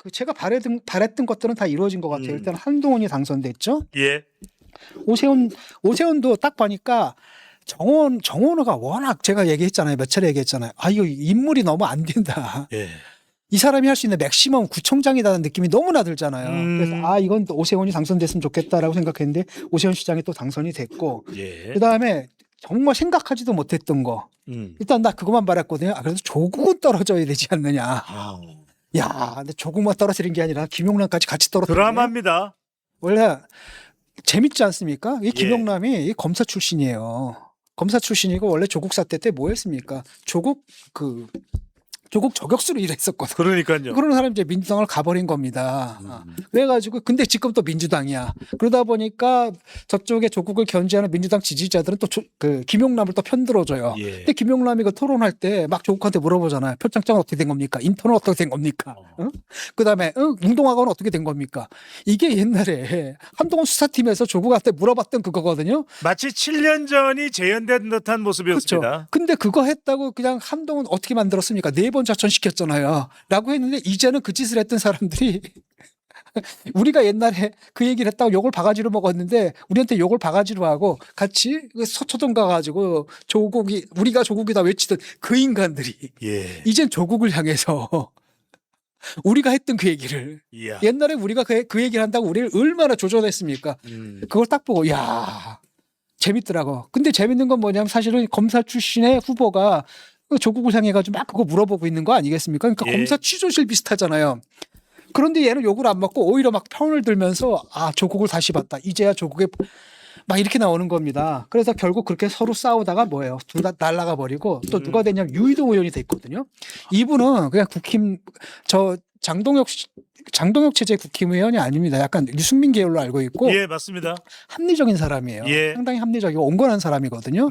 그 제가 바랬던 것들은 다 이루어진 것 같아요. 일단 한동훈이 당선됐죠. 예. 오세훈도 딱 보니까 정원호가 워낙 제가 얘기했잖아요. 몇 차례 얘기했잖아요. 아, 이거 인물이 너무 안 된다. 예. 이 사람이 할 수 있는 맥시멈 구청장이라는 느낌이 너무나 들잖아요. 그래서 아, 이건 또 오세훈이 당선됐으면 좋겠다라고 생각했는데 오세훈 시장이 또 당선이 됐고 예. 그다음에 정말 생각하지도 못했던 거. 일단 나 그것만 말했거든요. 아, 그래도 조국은 떨어져야 되지 않느냐. 아, 야, 근데 조국만 떨어뜨린 게 아니라 김용남까지 같이 떨어뜨렸네. 드라마입니다. 원래 재밌지 않습니까? 이 예. 김용남이 검사 출신이에요. 검사 출신이고 원래 조국 사태 때 뭐 했습니까? 조국 저격수로 일했었거든. 그러니까요. 그런 사람이 이제 민주당을 가버린 겁니다. 그래가지고 근데 지금 또 민주당이야. 그러다 보니까 저쪽에 조국을 견제하는 민주당 지지자들은 또 그 김용남을 또 편들어줘요. 예. 근데 김용남이 그 토론할 때 막 조국한테 물어보잖아요. 표창장은 어떻게 된 겁니까? 인턴은 어떻게 된 겁니까? 그다음에 운동학원은 어떻게 된 겁니까? 이게 옛날에 한동훈 수사팀에서 조국한테 물어봤던 그거거든요. 마치 7년 전이 재현된 듯한 모습이었습니다. 그렇죠. 근데 그거 했다고 그냥 한동훈 어떻게 만들었습니까? 4번 자천시켰잖아요. 라고 했는데 이제는 그 짓을 했던 사람들이 우리가 옛날에 그 얘기를 했다고 욕을 바가지로 먹었는데 우리한테 욕을 바가지로 하고 같이 서초동 가가지고 우리가 조국이다 외치던 그 인간들이 예. 이젠 조국을 향해서 우리가 했던 그 얘기를 이야. 옛날에 우리가 그 얘기를 한다고 우리를 얼마나 조져냈습니까? 그걸 딱 보고 야 재밌더라고. 근데 재밌는 건 뭐냐면 사실은 검사 출신의 후보가 조국을 향해가지고 막 그거 물어보고 있는 거 아니겠습니까? 그러니까 예. 검사 취조실 비슷하잖아요. 그런데 얘는 욕을 안 먹고 오히려 막 편을 들면서 아 조국을 다시 봤다. 이제야 조국에 막 이렇게 나오는 겁니다. 그래서 결국 그렇게 서로 싸우다가 뭐예요? 둘 다 날아가 버리고 또 누가 됐냐면 유이동 의원이 됐거든요. 이분은 그냥 장동혁 체제 국힘의원이 아닙니다. 약간 유승민 계열로 알고 있고 예, 맞습니다. 합리적인 사람이에요. 예. 상당히 합리적이고 온건한 사람이거든요.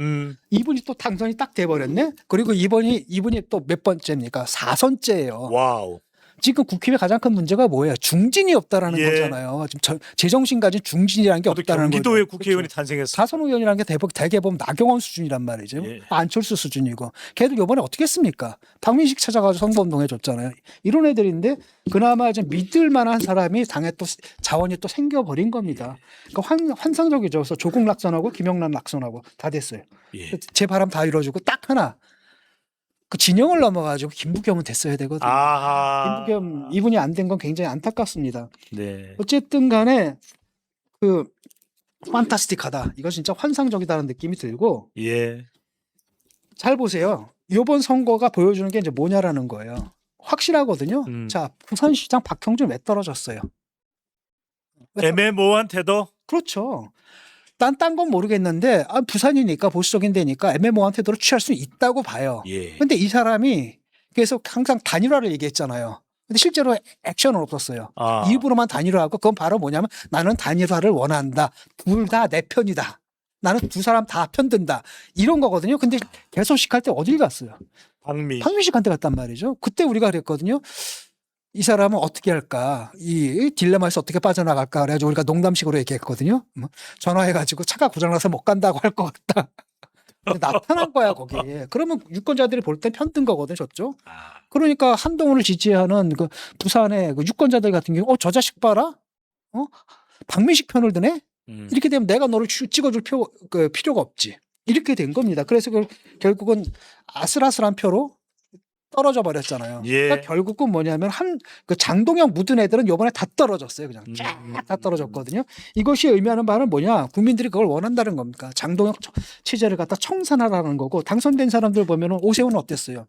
이분이 또 당선이 딱 돼버렸네. 그리고 이분이 또 몇 번째입니까? 4선째예요. 와우. 지금 국힘의 가장 큰 문제가 뭐예요? 중진이 없다라는 예. 거잖아요. 지금 제정신 가진 중진이라는 게 저도 없다는 거죠. 경기도의 국회의원이 그렇죠. 탄생했습니다. 사선 의원이라는 게 대개 보면 나경원 수준이란 말이죠. 예. 안철수 수준이고. 걔들 이번에 어떻게 했습니까? 박민식 찾아가서 선거운동해 줬잖아요. 이런 애들인데 그나마 좀 믿을 만한 사람이 당에 또 자원이 또 생겨버린 겁니다. 그러니까 환상적이죠. 그래서 조국 낙선하고 김영남 낙선하고 다 됐어요. 예. 제 바람 다 이루어지고 딱 하나. 그 진영을 넘어가지고 김부겸은 됐어야 되거든요. 아하. 김부겸 이분이 안 된 건 굉장히 안타깝습니다. 네. 어쨌든 간에 그 판타스틱하다. 이거 진짜 환상적이다는 느낌이 들고 예. 잘 보세요. 이번 선거가 보여주는 게 이제 뭐냐라는 거예요. 확실하거든요. 자, 부산시장 박형준 왜 떨어졌어요? 애매모호한 태도. 그렇죠. 딴 건 모르겠는데 부산이니까 보수적인 데니까 애매모호한 태도를 취할 수 있다고 봐요. 예. 근데 이 사람이 계속 항상 단일화를 얘기했잖아요. 근데 실제로 액션은 없었어요. 아. 입으로만 단일화하고 그건 바로 뭐냐면 나는 단일화를 원한다. 둘 다 내 편이다. 나는 두 사람 다 편든다. 이런 거거든요. 근데 개소식 할 때 어딜 갔어요? 박민식한테 갔단 말이죠. 그때 우리가 그랬거든요. 이 사람은 어떻게 할까? 이 딜레마에서 어떻게 빠져나갈까? 그래가지고 우리가 농담식으로 얘기했거든요. 전화해가지고 차가 고장나서 못 간다고 할 것 같다. 근데 나타난 거야, 거기에. 그러면 유권자들이 볼 땐 편든 거거든, 저쪽. 그러니까 한동훈을 지지하는 그 부산의 그 유권자들 같은 경우, 저 자식 봐라? 박민식 편을 드네? 이렇게 되면 내가 너를 찍어줄 필요가 없지. 이렇게 된 겁니다. 그래서 결국은 아슬아슬한 표로 떨어져 버렸잖아요. 예. 그러니까 결국은 뭐냐면 그 장동혁 묻은 애들은 이번에 다 떨어졌어요. 그냥 쫙 다 떨어졌거든요. 이것이 의미하는 바는 뭐냐? 국민들이 그걸 원한다는 겁니까? 장동혁 체제를 갖다 청산하라는 거고 당선된 사람들 보면은 오세훈은 어땠어요?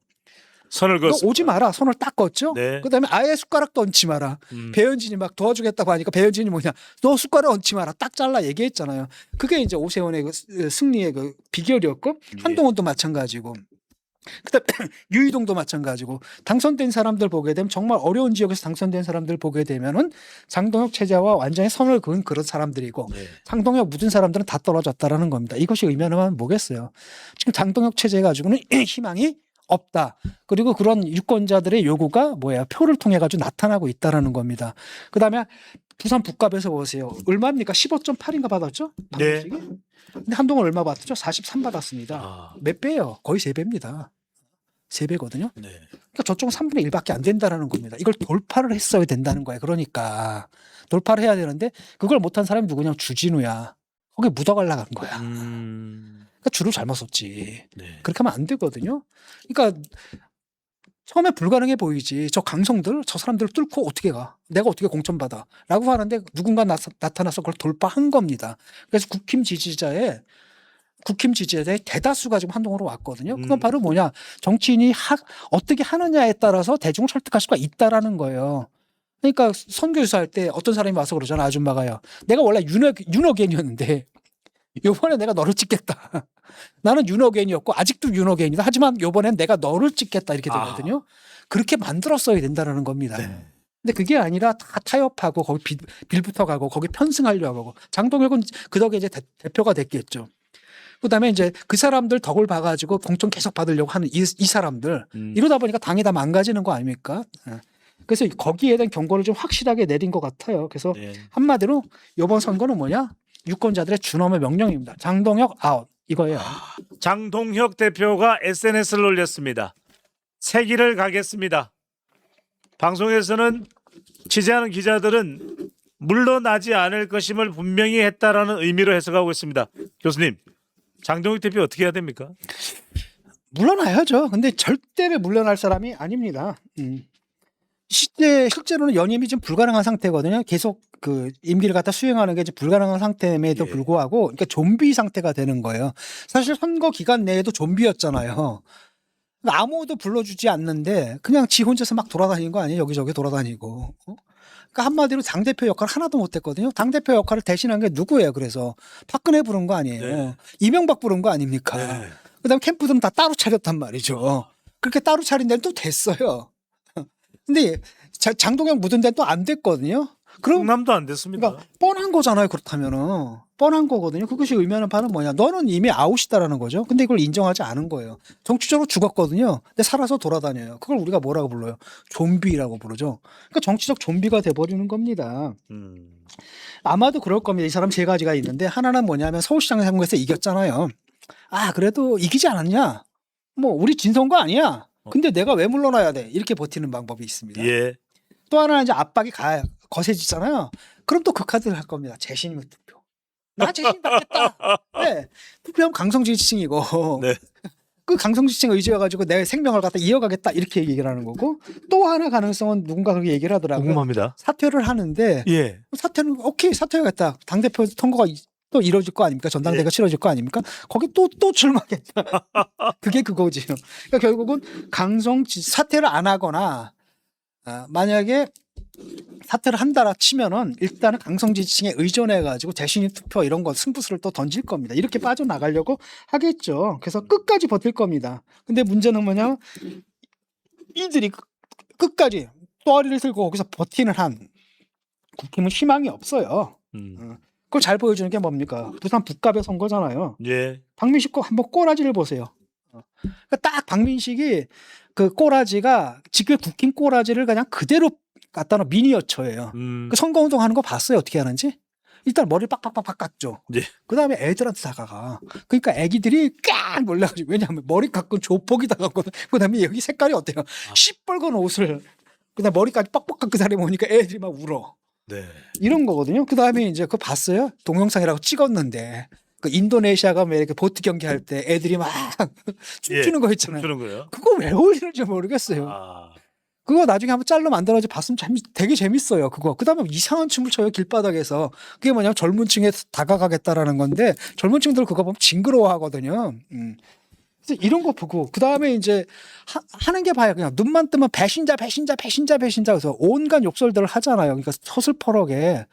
선을 너 그었습니다. 오지 마라. 손을 딱 껐죠. 네. 그다음에 아예 숟가락도 얹지 마라. 배현진이 막 도와주겠다고 하니까 배현진이 뭐냐? 너 숟가락 얹지 마라. 딱 잘라 얘기했잖아요. 그게 이제 오세훈의 그 승리의 그 비결이었고 한동훈도 마찬가지고. 그다음에 유이동도 마찬가지고 당선된 사람들 보게 되면 정말 어려운 지역에서 당선된 사람들 보게 되면은 장동혁 체제와 완전히 선을 그은 그런 사람들이고 네. 장동혁 묻은 사람들은 다 떨어졌다라는 겁니다. 이것이 의미하는 바는 뭐겠어요? 지금 장동혁 체제 가지고는 희망이 없다. 그리고 그런 유권자들의 요구가 뭐야? 표를 통해 가지고 나타나고 있다라는 겁니다. 그다음에 부산 북갑에서 보세요. 얼마입니까? 15.8인가 받았죠? 네. 근데 한동훈 얼마 받았죠? 43 받았습니다. 아. 몇 배예요? 거의 3배입니다. 3배거든요. 네. 그러니까 저쪽은 3분의 1밖에 안 된다라는 겁니다. 이걸 돌파를 했어야 된다는 거예요. 그러니까 돌파를 해야 되는데 그걸 못한 사람이 누구냐? 주진우야. 거기 묻어가려고 한 거야. 그러니까 줄을 잘못 썼지. 네. 그렇게 하면 안 되거든요. 그러니까 처음에 불가능해 보이지. 저 강성들, 저 사람들을 뚫고 어떻게 가? 내가 어떻게 공천받아? 라고 하는데 누군가 나타나서 그걸 돌파한 겁니다. 그래서 국힘 지지자의 대다수가 지금 한동으로 왔거든요. 그건 바로 뭐냐? 정치인이 어떻게 하느냐에 따라서 대중을 설득할 수가 있다라는 거예요. 그러니까 선교사 할 때 어떤 사람이 와서 그러잖아. 아줌마가요. 내가 원래 윤호겐이었는데 요번에 내가 너를 찍겠다. 나는 윤호겐이었고 아직도 윤호겐이다. 하지만 요번엔 내가 너를 찍겠다 이렇게 되거든요. 그렇게 만들었어야 된다는 겁니다. 네. 근데 그게 아니라 다 타협하고 거기 빌부터 가고 거기 편승하려고 하고 장동혁은 그 덕에 이제 대표가 됐겠죠. 그다음에 이제 그 사람들 덕을 봐가지고 공천 계속 받으려고 하는 이 사람들 이러다 보니까 당이 다 망가지는 거 아닙니까? 그래서 거기에 대한 경고를 좀 확실하게 내린 것 같아요. 그래서 네. 한마디로 이번 선거는 뭐냐? 유권자들의 준엄의 명령입니다. 장동혁 아웃 이거예요. 장동혁 대표가 SNS를 올렸습니다. 세기를 가겠습니다. 방송에서는 취재하는 기자들은 물러나지 않을 것임을 분명히 했다라는 의미로 해석하고 있습니다. 교수님, 장동혁 대표 어떻게 해야 됩니까? 물러나야죠. 근데 절대 물러날 사람이 아닙니다. 실제로는 연임이 좀 불가능한 상태거든요. 계속 그 임기를 갖다 수행하는 게 이제 불가능한 상태임에도 예. 불구하고, 그러니까 좀비 상태가 되는 거예요. 사실 선거 기간 내에도 좀비였잖아요. 그러니까 아무도 불러주지 않는데 그냥 지 혼자서 막 돌아다니는 거 아니에요? 여기저기 돌아다니고. 그러니까 한마디로 당대표 역할을 하나도 못했거든요. 당대표 역할을 대신한 게 누구예요? 그래서 박근혜 부른 거 아니에요. 네. 이명박 부른 거 아닙니까? 네. 그다음에 캠프들은 다 따로 차렸단 말이죠. 그렇게 따로 차린 데는 또 됐어요. 근데 장동혁 묻은 데는 또 안 됐거든요. 그럼 충남도 안 됐습니다. 그러니까 뻔한 거잖아요. 그렇다면은 뻔한 거거든요. 그것이 의미하는 바는 뭐냐? 너는 이미 아웃이다라는 거죠. 근데 이걸 인정하지 않은 거예요. 정치적으로 죽었거든요. 근데 살아서 돌아다녀요. 그걸 우리가 뭐라고 불러요? 좀비라고 부르죠. 그러니까 정치적 좀비가 돼버리는 겁니다. 아마도 그럴 겁니다. 이 사람 세 가지가 있는데 하나는 뭐냐면 서울시장 선거에서 이겼잖아요. 아 그래도 이기지 않았냐? 뭐 우리 진 선거 아니야. 근데 내가 왜 물러나야 돼? 이렇게 버티는 방법이 있습니다. 예. 또 하나는 이제 압박이 거세지잖아요. 그럼 또 그 카드를 할 겁니다. 재심 투표. 나 재심 받겠다. 네. 투표하면 강성지지층이고 네. 그 강성지지층 의지여가지고 내 생명을 갖다 이어가겠다 이렇게 얘기를 하는 거고 또 하나 가능성은 누군가 그렇게 얘기를 하더라고요. 궁금합니다. 사퇴를 하는데 예. 사퇴는 오케이 사퇴하겠다. 당대표 선거가 또 이루어질 거 아닙니까? 전당대회가 치러질 거 아닙니까? 거기 또 출마하겠다. 그게 그거지. 그러니까 결국은 사퇴를 안 하거나 만약에 사퇴를 한다라 치면은 일단은 강성 지지층에 의존해 가지고 재신임 투표 이런 거 승부수를 또 던질 겁니다. 이렇게 빠져나가려고 하겠죠. 그래서 끝까지 버틸 겁니다. 근데 문제는 뭐냐? 이들이 끝까지 또아리를 들고 거기서 버티는 한 국힘은 희망이 없어요. 그걸 잘 보여주는 게 뭡니까? 부산 북갑의 선거잖아요. 예. 박민식 거 한번 꼬라지를 보세요. 그러니까 딱 박민식이 그 꼬라지가 지금 국힘 꼬라지를 그냥 그대로 갖다 놓은 미니어처예요. 그 선거운동 하는 거 봤어요? 어떻게 하는지? 일단 머리를 빡빡빡 깎죠. 예. 그 다음에 애들한테 다가가. 그러니까 애기들이 깍 놀라가지고 왜냐하면 머리 깎은 조폭이 다가거든. 그 다음에 여기 색깔이 어때요? 시뻘건 옷을 그다음 머리까지 빡빡 깎은 사람이 오니까 애들이 막 울어. 네. 이런 거거든요. 그 다음에 이제 그거 봤어요? 동영상이라고 찍었는데 그 인도네시아가 왜 이렇게 보트 경기할 때 애들이 막 춤추는 거 있잖아요. 주는 거요? 그거 왜 올리는지 모르겠어요. 아. 그거 나중에 한번 짤로 만들어서 봤으면 되게 재밌어요. 그거. 그다음에 이상한 춤을 춰요 길바닥에서. 그게 뭐냐면 젊은 층에 다가가겠다라는 건데 젊은 층들 그거 보면 징그러워하거든요. 그래서 이런 거 보고 그다음에 이제 하는 게 봐요. 그냥 눈만 뜨면 배신자 그래서 온갖 욕설들을 하잖아요. 그러니까 서슬퍼러게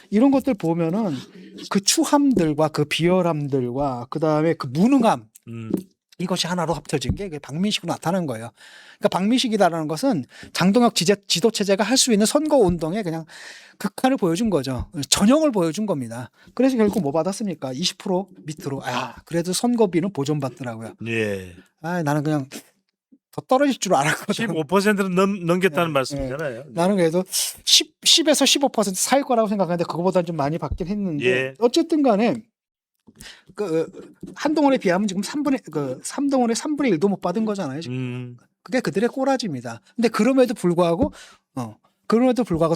이런 것들 보면은 그 추함들과 그 비열함들과 그다음에 그 무능함 이것이 하나로 합쳐진 게 박민식으로 나타난 거예요. 그러니까 박민식이라는 것은 장동혁 지도 체제가 할 수 있는 선거 운동에 그냥 극한을 보여준 거죠. 전형을 보여준 겁니다. 그래서 결국 뭐 받았습니까? 20% 밑으로. 그래도 선거비는 보존받더라고요. 예. 나는 그냥 더 떨어질 줄 알았거든. 15%는 넘겼다는 네, 말씀이잖아요. 나는 그래도 10에서 15% 살 거라고 생각하는데 그거보다는 좀 많이 받긴 했는데 예. 어쨌든 간에 그 한동훈에 비하면 지금 3분의 3분의 1도 못 받은 거잖아요. 지금. 그게 그들의 꼬라지입니다. 근데 그럼에도 불구하고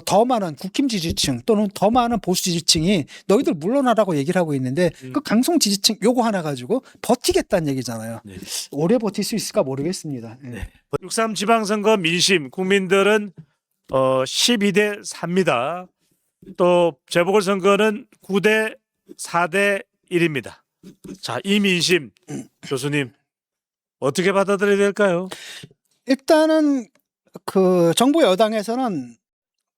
더 많은 국힘 지지층 또는 더 많은 보수 지지층이 너희들 물러나라고 얘기를 하고 있는데 그 강성 지지층 요거 하나 가지고 버티겠다는 얘기잖아요. 네. 오래 버틸 수 있을까 모르겠습니다. 예. 6.3 지방선거 민심 국민들은 12대 4입니다. 또 재보궐선거는 9대 4대 1입니다. 자, 이 민심 교수님 어떻게 받아들여야 될까요? 일단은 그 정부 여당에서는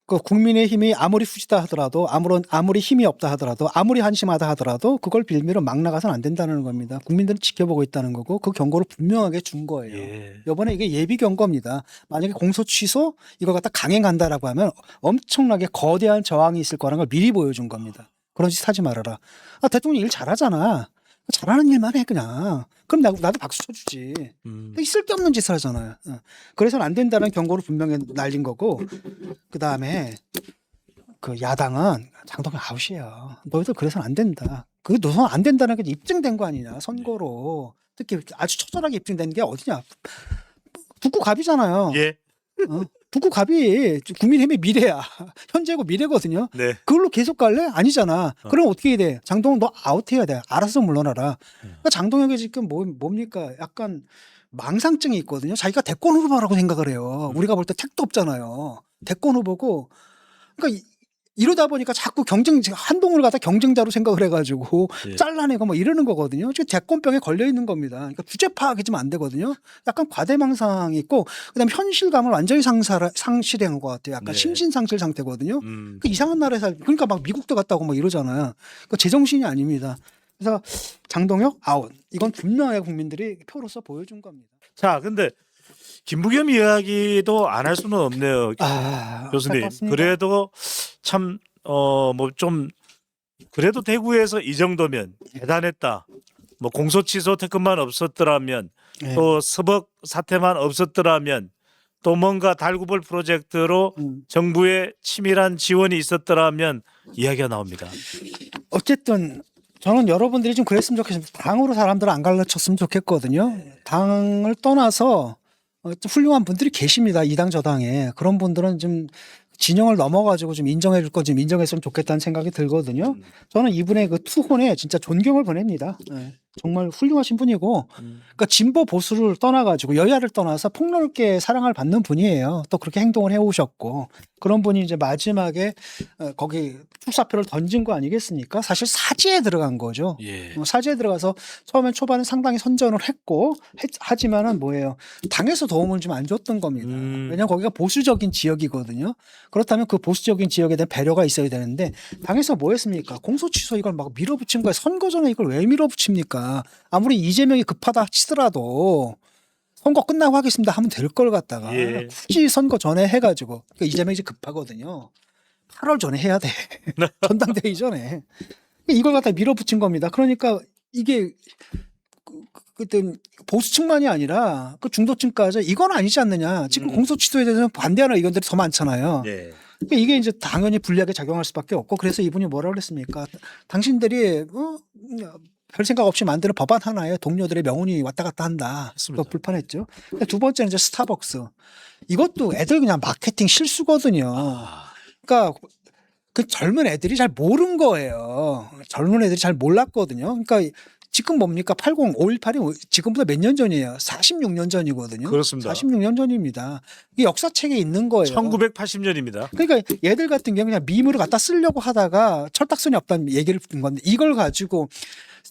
그 국민의힘이 아무리 후지다 하더라도 아무리 힘이 없다 하더라도 아무리 한심하다 하더라도 그걸 빌미로 막 나가서는 안 된다는 겁니다. 국민들은 지켜보고 있다는 거고 그 경고를 분명하게 준 거예요. 예. 이번에 이게 예비 경고입니다. 만약에 공소 취소 이걸 갖다 강행한다라고 하면 엄청나게 거대한 저항이 있을 거라는 걸 미리 보여준 겁니다. 그런 짓 하지 말아라. 아, 대통령 일 잘하잖아. 잘하는 일만 해 그냥. 그럼 나도 박수 쳐주지. 쓸데없는 짓을 하잖아요. 그래서는 안 된다는 경고를 분명히 날린 거고 그 다음에 그 야당은 장동영 아웃이에요. 너희들 그래서는 안 된다. 그 노선 안 된다는 게 입증된 거 아니냐 선거로. 특히 아주 처절하게 입증된 게 어디냐. 북구갑이잖아요. 예. 북구갑이 국민의힘의 미래야. 현재고 미래거든요. 네. 그걸로 계속 갈래? 아니잖아. 그럼 어떻게 해야 돼? 장동영 너 아웃해야 돼. 알아서 물러나라. 그러니까 장동영이 지금 뭡니까? 약간 망상증이 있거든요. 자기가 대권 후보라고 생각을 해요. 우리가 볼 때 택도 없잖아요. 대권 후보고. 그러니까 이러다 보니까 자꾸 한동훈을 갖다 경쟁자로 생각을 해가지고 예. 잘라내고 뭐 이러는 거거든요. 지금 대권병에 걸려 있는 겁니다. 그러니까 주제 파악이 좀 안 되거든요. 약간 과대망상이 있고 그다음에 현실감을 완전히 상실한 것 같아요. 약간 네. 심신상실 상태거든요. 그 이상한 나라에 그러니까 막 미국도 갔다 오고 뭐 이러잖아요. 그 제정신이 아닙니다. 그래서 장동혁 아웃. 이건 분명하게 국민들이 표로서 보여준 겁니다. 자, 근데 김부겸 이야기도 안 할 수는 없네요. 교수님. 안타깝습니다. 그래도 참 뭐 좀 그래도 대구에서 이 정도면 대단했다. 뭐 공소 취소 특검만 없었더라면 네. 또 서벅 사태만 없었더라면 또 뭔가 달구벌 프로젝트로 정부의 치밀한 지원이 있었더라면 이야기가 나옵니다. 어쨌든 저는 여러분들이 좀 그랬으면 좋겠어요. 당으로 사람들을 안 갈라쳤으면 좋겠거든요. 당을 떠나서 좀 훌륭한 분들이 계십니다. 이 당 저 당에. 그런 분들은 좀 진영을 넘어가지고 좀 인정해 줄 거 좀 인정했으면 좋겠다는 생각이 들거든요. 저는 이분의 그 투혼에 진짜 존경을 보냅니다. 네. 정말 훌륭하신 분이고, 그러니까 진보 보수를 떠나가지고 여야를 떠나서 폭넓게 사랑을 받는 분이에요. 또 그렇게 행동을 해오셨고 그런 분이 이제 마지막에 거기 출사표를 던진 거 아니겠습니까? 사실 사지에 들어간 거죠. 예. 사지에 들어가서 처음엔 초반에 상당히 선전을 했고 하지만은 뭐예요? 당에서 도움을 좀 안 줬던 겁니다. 왜냐하면 거기가 보수적인 지역이거든요. 그렇다면 그 보수적인 지역에 대한 배려가 있어야 되는데 당에서 뭐 했습니까? 공소 취소 이걸 막 밀어붙인 거예요. 선거 전에 이걸 왜 밀어붙입니까? 아무리 이재명이 급하다 치더라도 선거 끝나고 하겠습니다 하면 될 걸 갖다가 예. 굳이 선거 전에 해가지고 그러니까 이재명이 이제 급하거든요. 8월 전에 해야 돼. 전당대회 이전에. 이걸 갖다 밀어붙인 겁니다. 그러니까 이게 그때 보수층만이 아니라 그 중도층까지 이건 아니지 않느냐. 지금 공소 취소에 대해서 반대하는 의견들이 더 많잖아요. 예. 그러니까 이게 이제 당연히 불리하게 작용할 수밖에 없고 그래서 이분이 뭐라고 그랬습니까? 당신들이 별 생각 없이 만드는 법안 하나에 동료들의 명운이 왔다 갔다 한다. 맞습니다. 그거 불편했죠. 두 번째는 이제 스타벅스. 이것도 애들 그냥 마케팅 실수거든요. 그러니까 그 젊은 애들이 잘 모르는 거예요. 젊은 애들이 잘 몰랐거든요. 그러니까 지금 뭡니까? 5.18이 지금보다 몇 년 전이에요? 46년 전이거든요. 그렇습니다. 46년 전입니다. 이게 역사책에 있는 거예요. 1980년입니다. 그러니까 얘들 같은 경우 그냥 밈으로 갖다 쓰려고 하다가 철딱선이 없다는 얘기를 듣는 건데 이걸 가지고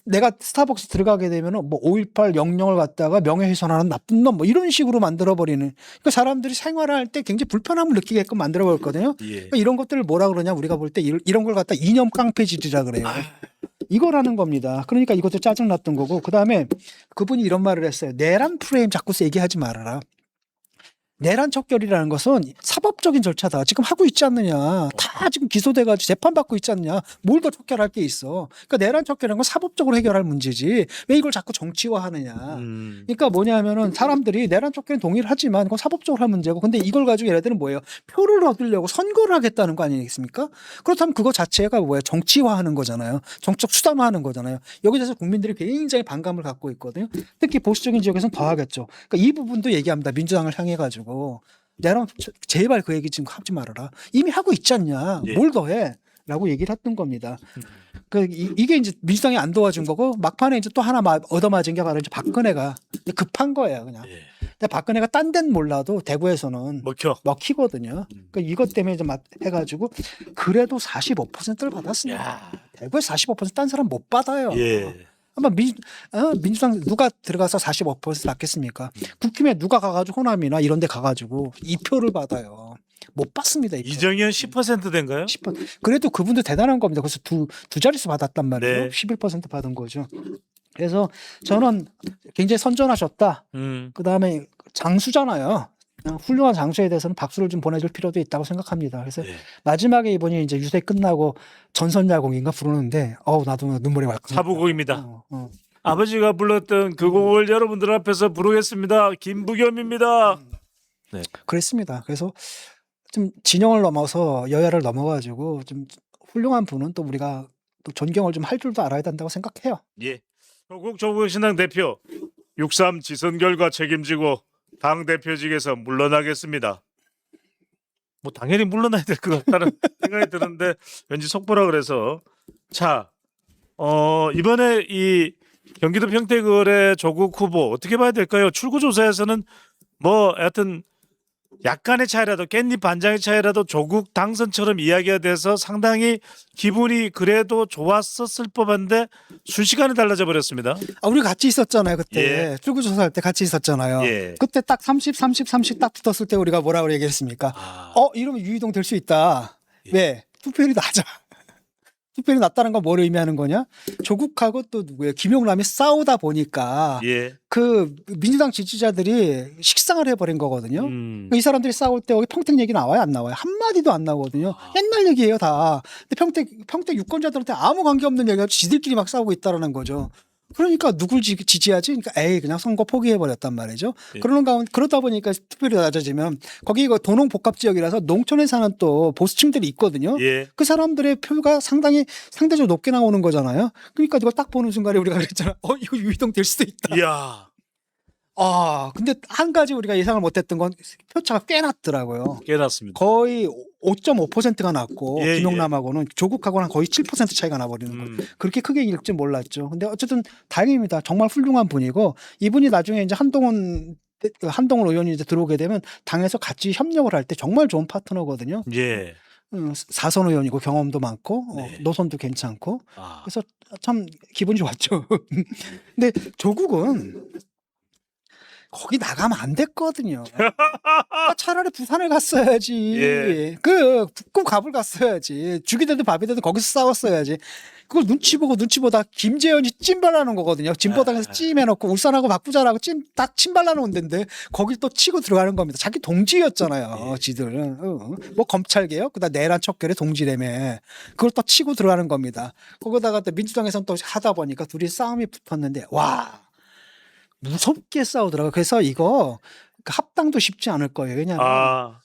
내가 스타벅스 들어가게 되면은 뭐 5.18 영령을 갖다가 명예훼손하는 나쁜 놈 뭐 이런 식으로 만들어버리는 그러니까 사람들이 생활할 때 굉장히 불편함을 느끼게끔 만들어버렸거든요. 예. 그러니까 이런 것들을 뭐라 그러냐 우리가 볼 때 이런 걸 갖다 이념 깡패질이라 그래요. 이거라는 겁니다. 그러니까 이것도 짜증났던 거고 그다음에 그분이 이런 말을 했어요. 내란 프레임 자꾸 얘기하지 말아라. 내란 척결이라는 것은 사법적인 절차다. 지금 하고 있지 않느냐. 다 지금 기소돼가지고 재판받고 있지 않느냐. 뭘 더 척결할 게 있어. 그러니까 내란 척결이라는 건 사법적으로 해결할 문제지. 왜 이걸 자꾸 정치화하느냐. 그러니까 뭐냐면은 사람들이 내란 척결에 동의를 하지만 그건 사법적으로 할 문제고, 근데 이걸 가지고 얘네들은 뭐예요? 표를 얻으려고 선거를 하겠다는 거 아니겠습니까? 그렇다면 그거 자체가 뭐예요? 정치화하는 거잖아요. 정적 수단화하는 거잖아요. 여기에 대해서 국민들이 굉장히 반감을 갖고 있거든요. 특히 보수적인 지역에서는 더 하겠죠. 그러니까 이 부분도 얘기합니다. 민주당을 향해 가지고 내랑 제발 그 얘기 지금 하지 말아라. 이미 하고 있지 않냐. 예. 뭘 더해? 라고 얘기를 했던 겁니다. 이게 이제 민주당이 안 도와준 거고, 막판에 이제 또 하나 얻어맞은 게 바로 이제 박근혜가 급한 거예요, 그냥. 예. 근데 박근혜가 딴 데는 몰라도 대구에서는 먹히거든요. 그러니까 이것 때문에 좀 해가지고 그래도 45%를 받았습니다. 야. 대구에서 45%딴 사람 못 받아요. 예. 한번 민주당 누가 들어가서 45% 받겠습니까? 국힘에 누가 가가지고 호남이나 이런 데 가가지고 2표를 받아요. 못 받습니다. 2표. 이정현 10% 된가요? 10%. 그래도 그분도 대단한 겁니다. 그래서 두 자릿수 받았단 말이에요. 네. 11% 받은 거죠. 그래서 저는 굉장히 선전하셨다. 그다음에 장수잖아요. 훌륭한 장수에 대해서는 박수를 좀 보내줄 필요도 있다고 생각합니다. 그래서 네. 마지막에 이분이 이제 유세 끝나고 전선야곡인가 부르는데 나도 눈물이 왈칵. 사부곡입니다. 아버지가 불렀던 그 곡을 여러분들 앞에서 부르겠습니다. 김부겸입니다. 네. 그랬습니다. 그래서 좀 진영을 넘어서 여야를 넘어가지고 좀 훌륭한 분은 또 우리가 또 존경을 좀 할 줄도 알아야 된다고 생각해요. 예. 조국 신당 대표 6.3 지선 결과 책임지고 당 대표직에서 물러나겠습니다. 뭐 당연히 물러나야 될 것 같다는 생각이 드는데 왠지 속보라 그래서 자 이번에 이 경기도 평택을의 조국 후보 어떻게 봐야 될까요? 출구조사에서는 뭐 하여튼 약간의 차이라도 깻잎 반장의 차이라도 조국 당선처럼 이야기가 돼서 상당히 기분이 그래도 좋았었을 법한데 순식간에 달라져 버렸습니다. 우리 같이 있었잖아요. 그때 예. 출구조사할 때 같이 있었잖아요. 예. 그때 딱 30 딱 붙었을 때 우리가 뭐라고 얘기했습니까? 이러면 유이동 될 수 있다. 예. 왜? 투표율이 낮아. 투표율이 낮다는 건 뭘 의미하는 거냐? 조국하고 또 누구예요? 김용남이 싸우다 보니까 예. 그 민주당 지지자들이 식상을 해버린 거거든요. 이 사람들이 싸울 때 여기 평택 얘기 나와요? 안 나와요? 한마디도 안 나오거든요. 옛날 얘기예요 다. 근데 평택 유권자들한테 아무 관계없는 얘기가 지들끼리 막 싸우고 있다라는 거죠. 그러니까 누굴 지지하지? 그러니까 그냥 선거 포기해버렸단 말이죠. 예. 그러다 보니까 투표율이 낮아지면 거기 이거 도농복합 지역이라서 농촌에 사는 또 보수층들이 있거든요. 예. 그 사람들의 표가 상대적으로 높게 나오는 거잖아요. 그러니까 이걸 딱 보는 순간에 우리가 그랬잖아. 이거 유이동 될 수도 있다. 이야. 근데 한 가지 우리가 예상을 못했던 건 표차가 꽤 났더라고요. 깨났습니다. 거의 5.5%가 났고 예, 김용남하고는 조국하고는 거의 7% 차이가 나버리는 거예요. 그렇게 크게 일줄 몰랐죠. 근데 어쨌든 다행입니다. 정말 훌륭한 분이고 이분이 나중에 이제 한동훈 의원이 이제 들어오게 되면 당에서 같이 협력을 할 때 정말 좋은 파트너거든요. 예. 사선 의원이고 경험도 많고 네. 노선도 괜찮고 아. 그래서 참 기분이 좋았죠. 근데 조국은 거기 나가면 안 됐거든요. 차라리 부산을 갔어야지. 예. 그 북구 갑을 갔어야지. 죽이 되든 밥이 되든 거기서 싸웠어야지. 그걸 눈치 보다 김재현이 찜발라는 거거든요. 진보당에서 찜해놓고 울산하고 바꾸자라고 다 침발라놓은 데인데 거기 또 치고 들어가는 겁니다. 자기 동지였잖아요. 지들. 뭐 검찰개혁 그다음 내란 척결에 동지라며 그걸 또 치고 들어가는 겁니다. 거기다가 또 민주당에서는 또 하다 보니까 둘이 싸움이 붙었는데 와 무섭게 싸우더라고요. 그래서 이거 합당도 쉽지 않을 거예요. 왜냐하면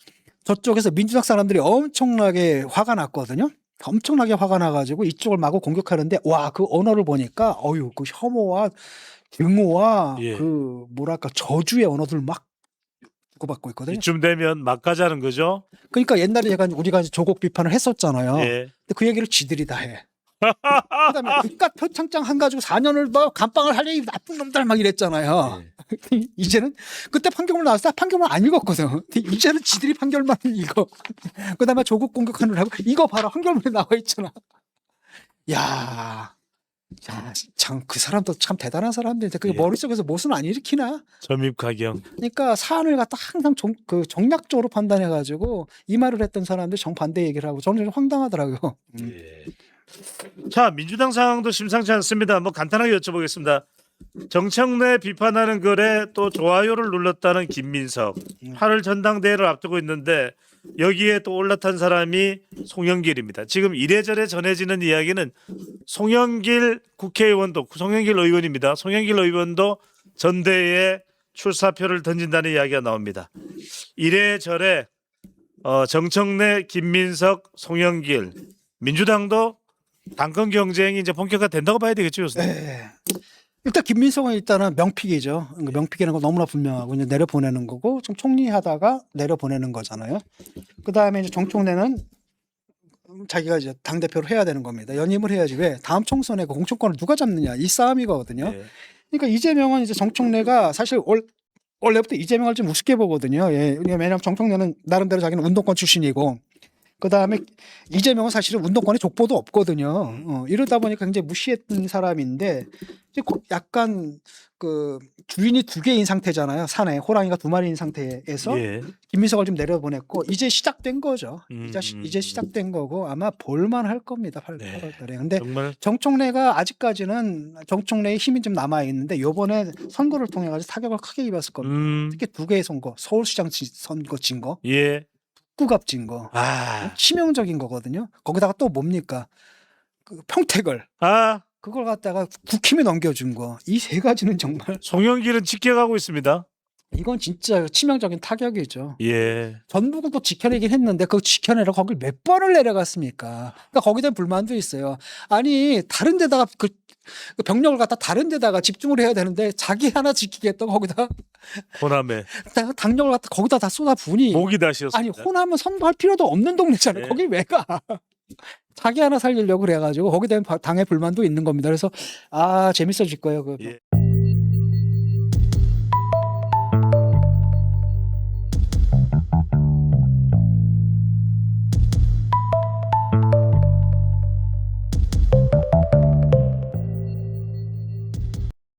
저쪽에서 민주당 사람들이 엄청나게 화가 났거든요. 엄청나게 화가 나가지고 이쪽을 마구 공격하는데 그 언어를 보니까 그 혐오와 증오와 예. 그 뭐랄까 저주의 언어들 막 주고받고 있거든요. 이쯤 되면 막 가자는 거죠. 그러니까 옛날에 우리가 조국 비판을 했었잖아요. 예. 근데 그 얘기를 지들이 다 해. 그다음에 국가 표창장 한 가지고 4년을 뭐 감방을 하려니 나쁜 놈들 막 이랬잖아요. 이제는 그때 판결문 나왔을 때 판결문 안 읽었거든. 근데 이제는 지들이 판결만 읽어. 그다음에 조국 공격하느라고 이거 봐라 판결문에 나와 있잖아. 참 그 사람도 참 대단한 사람들인데 그게 예. 머릿속에서 못은 안 일으키나? 점입가경. 그러니까 사안을 갖다 항상 정략적으로 판단해가지고 이 말을 했던 사람들 정반대 얘기를 하고 저는 좀 황당하더라고요. 예. 자 민주당 상황도 심상치 않습니다. 뭐 간단하게 여쭤보겠습니다. 정청래 비판하는 글에 또 좋아요를 눌렀다는 김민석 8월 전당대회를 앞두고 있는데 여기에 또 올라탄 사람이 송영길입니다. 지금 이래저래 전해지는 이야기는 송영길 국회의원도 송영길 의원입니다. 송영길 의원도 전대회에 출사표를 던진다는 이야기가 나옵니다. 이래저래 정청래, 김민석, 송영길 민주당도 당권 경쟁이 이제 본격화된다고 봐야 되겠죠, 교수님? 네. 일단 김민석은 일단은 명픽이죠. 그러니까 명픽이라는 건 너무나 분명하고 이제 내려보내는 거고 지금 총리하다가 내려보내는 거잖아요. 그 다음에 이제 정청래는 자기가 이제 당 대표를 해야 되는 겁니다. 연임을 해야지 왜 다음 총선에 그 공천권을 누가 잡느냐 이 싸움이거든요. 네. 그러니까 이재명은 이제 정청래가 사실 원래부터 이재명을 좀 우습게 보거든요. 예. 왜냐하면 정청래는 나름대로 자기는 운동권 출신이고 그 다음에 이재명은 사실은 운동권에 족보도 없거든요. 이러다 보니까 굉장히 무시했던 사람인데 이제 약간 그 주인이 두 개인 상태잖아요. 산에 호랑이가 두 마리인 상태에서 예. 김민석을 좀 내려보냈고 이제 시작된 거죠. 음, 이제 시작된 거고 아마 볼만할 겁니다. 네. 8월달에. 근데 정말 정청래가 아직까지는 정청래의 힘이 좀 남아 있는데 요번에 선거를 통해 가지고 타격을 크게 입었을 겁니다. 특히 두 개의 선거, 서울시장 선거 진 거, 예. 북구갑 진 거. 치명적인 거거든요. 거기다가 또 뭡니까? 그 평택을 그걸 갖다가 국힘에 넘겨준 거. 이 세 가지는 정말 송영길은 지켜가고 있습니다. 이건 진짜 치명적인 타격이죠. 예. 전북은 또 지켜내긴 했는데 그 지켜내러 거길 몇 번을 내려갔습니까? 그러니까 거기에 대한 불만도 있어요. 아니 다른 데다가 그 병력을 갖다 다른 데다가 집중을 해야 되는데 자기 하나 지키겠다고 거기다 호남에 당력을 갖다 거기다 다 쏟아 부으니 목이 다시였습니다. 아니 호남은 선거할 필요도 없는 동네잖아요. 네. 거길 왜 가? 자기 하나 살리려고 그래가지고 거기에 대한 당의 불만도 있는 겁니다. 그래서 재밌어질 거예요. 그 예.